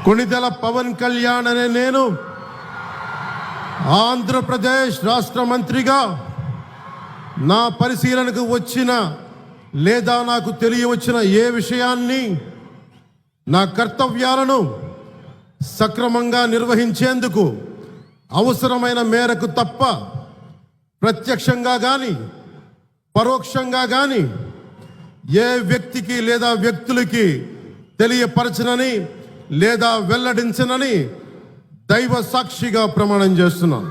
కొణిదెల పవన్ కళ్యాణ్ అనే నేను ఆంధ్రప్రదేశ్ రాష్ట్ర మంత్రిగా నా పరిశీలనకు వచ్చిన లేదా నాకు తెలియవచ్చిన ఏ విషయాన్ని నా కర్తవ్యాలను సక్రమంగా నిర్వహించేందుకు అవసరమైన మేరకు తప్ప ప్రత్యక్షంగా కానీ పరోక్షంగా కానీ ఏ వ్యక్తికి లేదా వ్యక్తులకి తెలియపరచనని లేదా వెల్లడించనని దైవ సాక్షిగా ప్రమాణం చేస్తున్నాను.